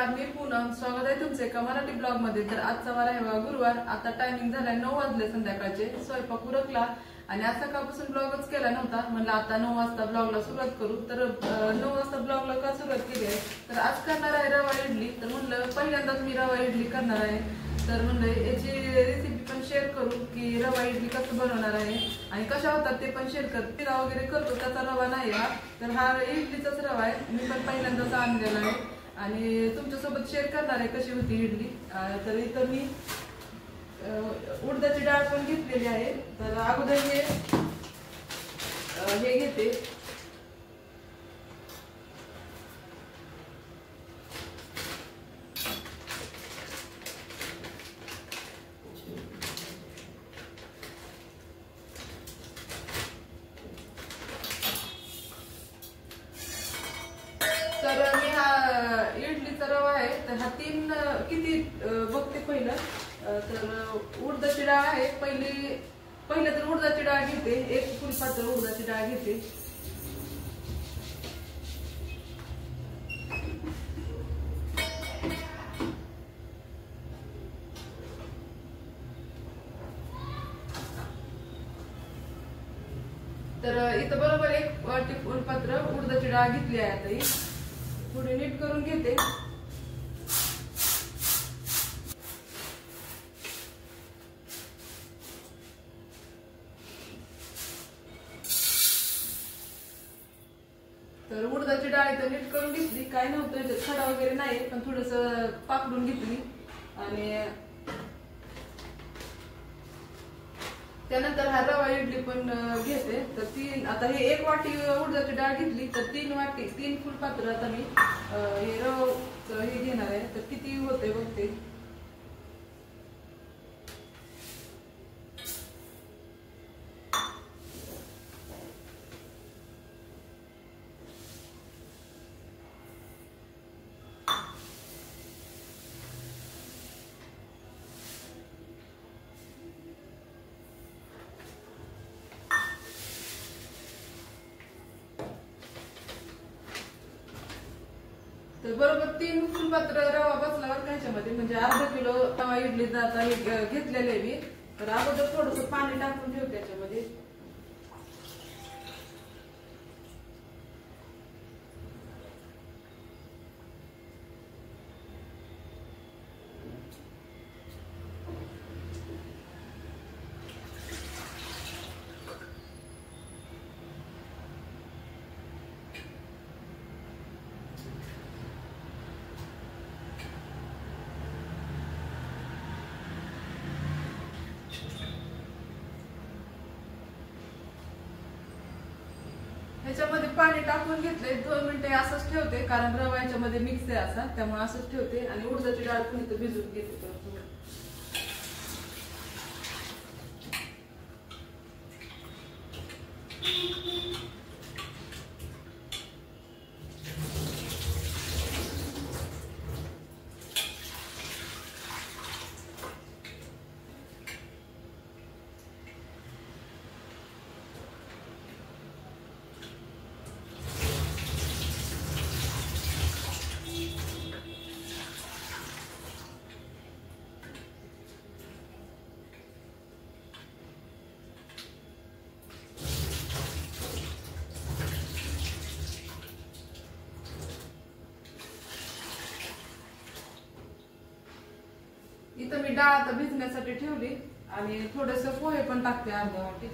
नमस्कार, मी पूनम. स्वागत आहे तुमचे एका मराठी ब्लॉग मध्ये. तर आजचा वार आहे गुरुवार. आता टायमिंग झालाय 9 वाजले संध्याकाळचे. स्वयंपाक उरकला आणि आज सकाळपासून ब्लॉगच केला नव्हता. म्हणलं आता 9 वाजता ब्लॉगला सुरुवात करू. तर 9 वाजता ब्लॉगला का सुरुवात केली आहे, तर आज करणार आहे रवा इडली. तर म्हणलं पहिल्यांदाच मी रवा इडली करणार आहे. तर म्हणलं याची रेसिपी पण शेअर करू की रवा इडली कसं बनवणार आहे आणि कशा होतात ते पण शेअर कर. पिरा वगैरे करतो त्याचा रवा नाही हा, तर हा इडलीचाच रवा आहे. मी पण पहिल्यांदाच आणलेला आहे आणि तुमच्यासोबत शेअर करणार आहे कशी होती इडली. तर इथं मी उडदाची डाळ पण घेतलेली आहे. तर अगोदर हे घेते. तर मी हा इडलीचा रवा आहे. तर हा किती बघते पहिलं. तर उडदाची डाळ आहे. पहिले तर उडदाची डाळ घेते. 1 फुलपात्र उडदाची डाळ घेते. तर इथं बरोबर 1 वाटी फुलपात्र उडदाची डाळ घेतली आहे. आता ही थोडी नीट करून घेते. तर उडदाची डाळ इथं नीट करून घेतली. काय नव्हतं, खडा वगैरे नाही, पण थोडस पाकडून घेतली. आणि त्यानंतर हा रवा इडली पण घेते. तर आता हे 1 वाटी उडदाची डाळ घेतली, तर 3 फुलपात्र आता मी हे रवा हे घेणार आहे. तर किती होते बघते. तर बरोबर 3 फुलपात्र रवा बसला ह्याच्यामध्ये, म्हणजे अर्धा किलो रवा इडली आता घेतलेले मी. तर अगोदर थोडस पाणी टाकून ठेवते त्याच्यामध्ये. ह्याच्यामध्ये पाणी टाकून घेतले. 2 मिनिटे असंच ठेवते, कारण रवा ह्याच्यामध्ये मिक्स आहे असा, त्यामुळे असंच ठेवते. आणि उडदाची डाळ पण इथं भिजवून घेते. इथं मी डाळ आता भिजण्यासाठी ठेवली आणि थोडेसे पोहे पण टाकते अर्धा वाटी.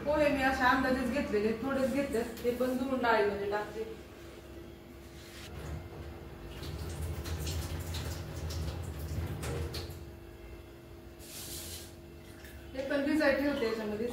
पोहे मी अशा अंदाजेच घेतलेले, थोडेच घेतले, ते पण धुवून डाळीमध्ये टाकते. हे पण भिजायला ठेवते याच्यामध्ये.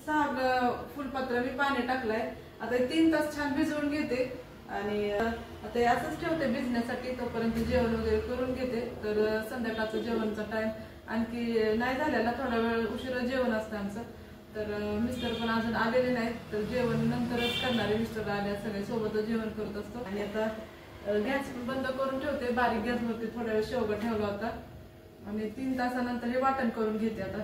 फुलपात्र मी पाणी टाकलंय. आता 3 तास छान भिजवून घेते आणि आता असंच ठेवते भिजण्यासाठी. तोपर्यंत जेवण वगैरे करून घेते. तर संध्याकाळचं जेवणचा टाइम आणखी नाही झालेला, थोडा वेळ उशिरा जेवण असतं आमचं. तर मिस्टर पण अजून आलेले नाहीत, तर जेवण नंतरच करणारे. मिस्टर आले सगळे सोबतच जेवण करत असतो. आणि आता गॅस पण बंद करून ठेवते. बारीक गॅसवरती थोडा वेळ शेवगा ठेवला होता आणि 3 तासानंतर हे वाटण करून घेते आता.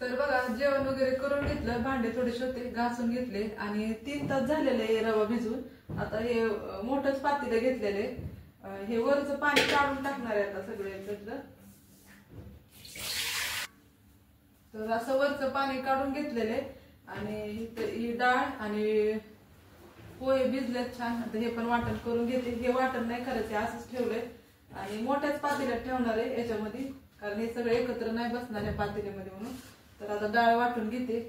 तर बघा जेवण वगैरे करून घेतलं, भांडे थोडेसे होते घासून घेतले आणि 3 तास झालेले रवा भिजून. आता हे मोठंच पातेलं घेतलेले, हे वरचं पाणी काढून टाकणार आहे आता सगळं. तर असं वरचं पाणी काढून घेतलेले आणि ही डाळ आणि पोहे भिजलेत छान. आता हे पण वाटण करून घेते. हे वाटण नाही करायचे, असंच ठेवलंय आणि मोठ्याच पातेल्यात ठेवणार आहे याच्यामध्ये, कारण हे सगळं एकत्र नाही बसणार आहे पातेल्यामध्ये म्हणून. तर आता डाळ वाटून घेते.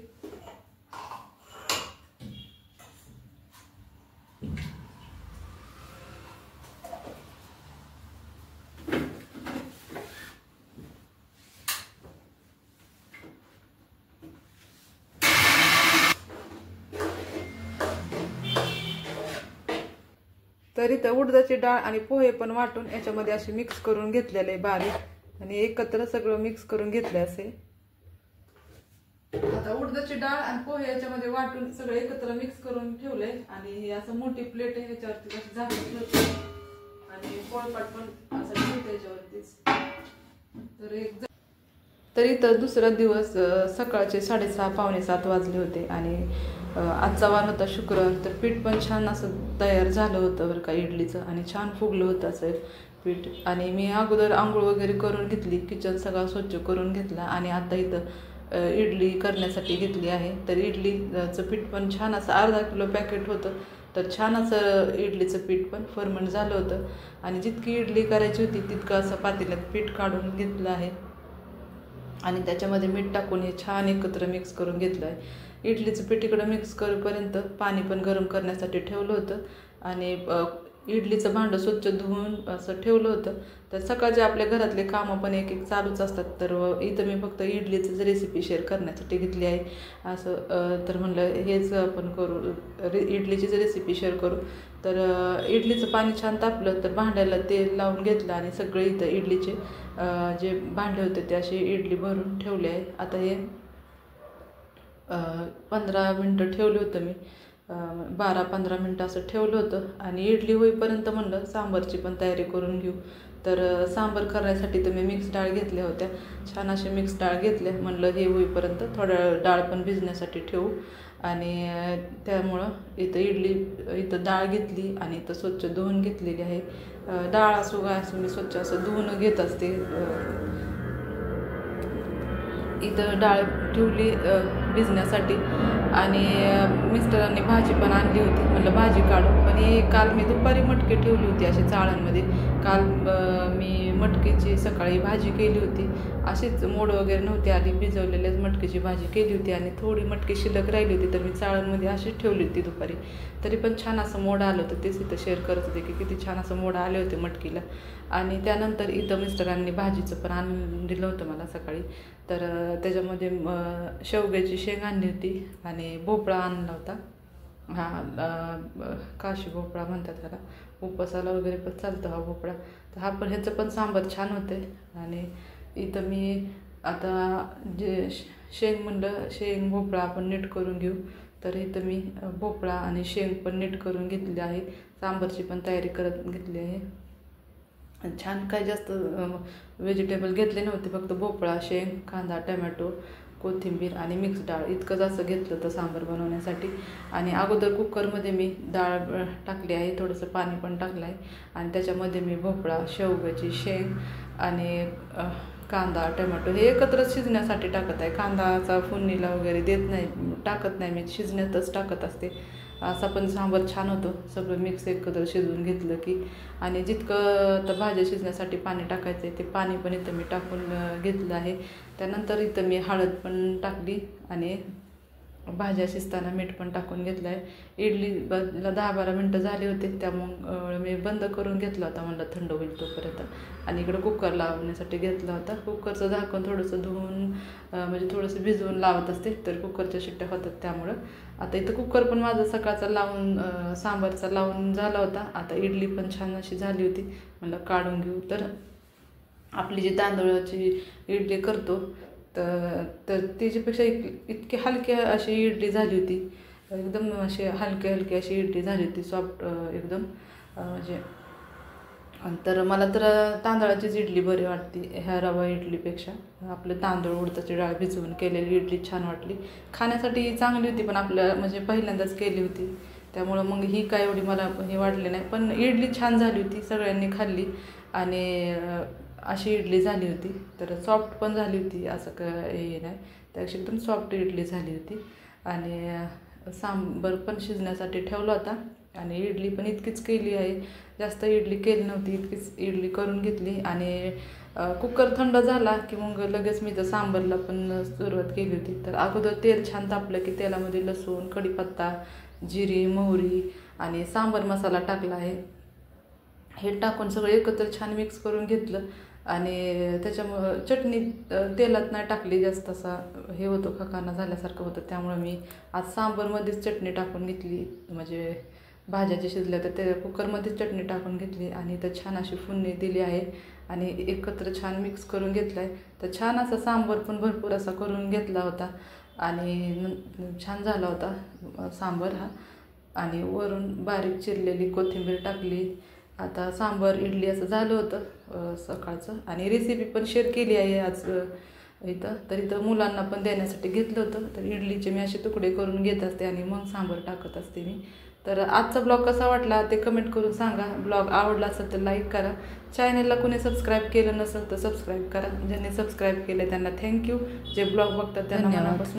तर इथं उडदाची डाळ आणि पोहे पण वाटून याच्यामध्ये असे मिक्स करून घेतलेले बारीक आणि एकत्र सगळं मिक्स करून घेतले असे. आता उडदाची डाळ आणि पोहे याच्यामध्ये वाटून सगळं एकत्र मिक्स करून ठेवलंय आणि हे असं मोठी प्लेट आहे याच्यावरती अशी झाकून ठेवते आणि पोळपाट पण असं ठेवते याच्यावरतीच. तर इथं दुसरा दिवस सकाळचे 6:30 पावणे 7 वाजले होते आणि आजचा वार होता शुक्रवार. तर पीठ पण छान असं तयार झालं होतं बरं का इडलीचं आणि छान फुगलं होतं असं पीठ. आणि मी अगोदर आंघोळ वगैरे करून घेतली, किचन सगळा स्वच्छ करून घेतला आणि आता इथं इडली करण्यासाठी घेतली आहे. तर इडलीचं पीठ पण छान असं अर्धा किलो पॅकेट होतं. तर छान असं इडलीचं पीठ पण फर्मंट झालं होतं आणि जितकी इडली करायची होती तितकं असं पातेल्यात पीठ काढून घेतलं आहे आणि त्याच्यामध्ये मीठ टाकून हे छान एकत्र मिक्स करून घेतलं आहे. इडलीचं पीठ इकडं मिक्स करेपर्यंत पाणी पण गरम करण्यासाठी ठेवलं होतं आणि इडलीचं भांडं स्वच्छ धुवून असं ठेवलं होतं. तर सकाळचे आपल्या घरातले कामं पण एक एक चालूच असतात. तर इथं मी फक्त इडलीचंच रेसिपी शेअर करण्यासाठी घेतली आहे असं. तर म्हणलं हेच आपण करू, इडलीचीच रेसिपी शेअर करू. तर इडलीचं पाणी छान तापलं तर भांड्याला तेल लावून घेतलं आणि सगळे इथं इडलीचे जे भांडे होते ते असे इडली भरून ठेवले आहे. आता हे 15 मिनटं ठेवलं होतं मी, 12-15 मिनटं असं ठेवलं होतं आणि इडली होईपर्यंत म्हणलं सांबारची पण तयारी करून घेऊ. तर सांबार करण्यासाठी तर मी मिक्स डाळ घेतल्या होत्या, छान असे मिक्स डाळ घेतले. म्हणलं हे होईपर्यंत थोड्या डाळ पण भिजण्यासाठी ठेवू आणि त्यामुळं इथं डाळ घेतली आणि इथं स्वच्छ धुवून घेतलेली आहे. डाळ असो काय असो मी स्वच्छ असं धुवून घेत असते. इथं डाळ ठेवली भिजण्यासाठी आणि मिस्टरांनी भाजी पण आणली होती. म्हटलं भाजी काढू, पण हे काल मी दुपारी मटकी ठेवली होती अशी चाळणमध्ये. काल मी मटकीची सकाळी भाजी केली होती, अशीच मोड वगैरे नव्हती आली, भिजवलेल्याच मटकीची भाजी केली होती आणि थोडी मटकी शिल्लक राहिली होती तर मी चाळणमध्ये अशीच ठेवली होती दुपारी. तरी पण छान असं मोड आलं होतं, तेच इथं शेअर करत होते की किती छान असं मोड आले होते मटकीला. आणि त्यानंतर इथं मिस्टरांनी भाजीचं पण आणून दिलं होतं मला सकाळी. तर त्याच्यामध्ये शेवग्याची शेंग आणली होती आणि भोपळा आणला होता. काशी भोपळा म्हणतात त्याला, उपवासाला वगैरे पण चालतं हा भोपळा. तर हा पण ह्याचं पण सांबार छान होते. आणि इथं मी आता जे शेंग म्हणलं, शेंग भोपळा आपण नीट करून घेऊ. तर इथं मी भोपळा आणि शेंग पण नीट करून घेतली आहे, सांबारची पण तयारी करत घेतली आहे. छान काही जास्त व्हेजिटेबल घेतले नव्हते, फक्त भोपळा, शेंग, कांदा, टमॅटो, कोथिंबीर आणि मिक्स डाळ इतकंच असं घेतलं होतं सांबार बनवण्यासाठी. आणि अगोदर कुकरमध्ये मी डाळ टाकली आहे, थोडंसं पाणी पण टाकलं आहे आणि त्याच्यामध्ये मी भोपळा, शेवग्याची शेंग आणि कांदा, टमॅटो हे एकत्र शिजण्यासाठी टाकत आहे. कांदाचा फोडणीला वगैरे देत नाही, टाकत नाही मी, शिजण्यातच टाकत असते. असा पण सांबार छान होतो, सगळं मिक्स एकत्र शिजवून घेतलं की. आणि जितकं तर भाज्या शिजण्यासाठी पाणी टाकायचं आहे ते पाणी पण इथं मी टाकून घेतलं आहे. त्यानंतर इथं मी हळद पण टाकली आणि भाज्या शिजताना मीठ पण टाकून घेतलं आहे. इडलीला 10-12 मिनटं झाली होती, त्यामुळे मी बंद करून घेतला होता, म्हणलं थंड होईल तोपर्यंत. आणि इकडं कुकर लावण्यासाठी घेतला होता. कुकरचं झाकण थोडंसं धुवून म्हणजे थोडंसं भिजवून लावत असते, तर कुकरच्या शिट्ट्या होतात त्यामुळं. आता इथं कुकर पण माझा सकाळचा लावून सांबारचा लावून झाला होता. आता इडली पण छान अशी झाली होती, म्हणलं काढून घेऊ. तर आपली जी तांदळाची इडली करतो तर त्याच्यापेक्षा इतकी हलकी अशी इडली झाली होती, एकदम अशी हलकी अशी इडली झाली होती, सॉफ्ट एकदम म्हणजे. तर मला तर तांदळाचीच इडली बरी वाटते ह्या रवा इडलीपेक्षा. आपलं तांदूळ उडदाची डाळ भिजवून केलेली इडली छान वाटली, खाण्यासाठी चांगली होती, पण आपल्या म्हणजे पहिल्यांदाच केली होती त्यामुळं मग ही काय एवढी मला हे वाटली नाही. पण इडली छान झाली होती, सगळ्यांनी खाल्ली आणि अशी इडली झाली होती. तर सॉफ्ट पण झाली होती, असं हे नाही, त्यापेक्षा एकदम सॉफ्ट इडली झाली होती. आणि सांबर पण शिजण्यासाठी ठेवला होता आणि इडली पण इतकीच केली आहे, जास्त इडली केली नव्हती, इतकीच इडली करून घेतली. आणि कुकर थंड झाला की मग लगेच मी तर सांबरला पण सुरुवात केली होती. तर अगोदर तेल छान तापलं की तेलामध्ये लसूण, कढीपत्ता, जिरी, मोहरी आणि सांबर मसाला टाकला आहे. हे टाकून सगळं एकत्र छान मिक्स करून घेतलं. आणि त्याच्यामुळं चटणी तेलात नाही टाकली, जास्त असा हे होतं, खकाना झाल्यासारखं होतं, त्यामुळं मी आज सांबरमध्येच चटणी टाकून घेतली. म्हणजे भाज्या जे शिजल्या तर ते कुकरमध्येच चटणी टाकून घेतली आणि तर छान अशी फोडणी दिली आहे आणि एकत्र छान मिक्स करून घेतलं आहे. तर छान असा सांबर पण भरपूर असा करून घेतला होता आणि छान झाला होता सांबर हा. आणि वरून बारीक चिरलेली कोथिंबीर टाकली. आता सांबर इडली असं झालं होतं सकाळचं. आणि रेसिपी पण शेअर केली आहे आज इथं. तर इथं मुलांना पण देण्यासाठी घेतलं होतं. तर इडलीचे मी असे तुकडे करून घेत असते आणि मग सांबर टाकत असते मी. तर आजचा ब्लॉग कसा वाटला ते कमेंट करून सांगा. ब्लॉग आवडला असेल तर लाईक करा. चॅनलला कोणी सबस्क्राईब केलं नसेल तर सबस्क्राईब करा. ज्यांनी सबस्क्राईब केलं त्यांना थँक्यू. जे ब्लॉग बघतात त्यांना मनापासून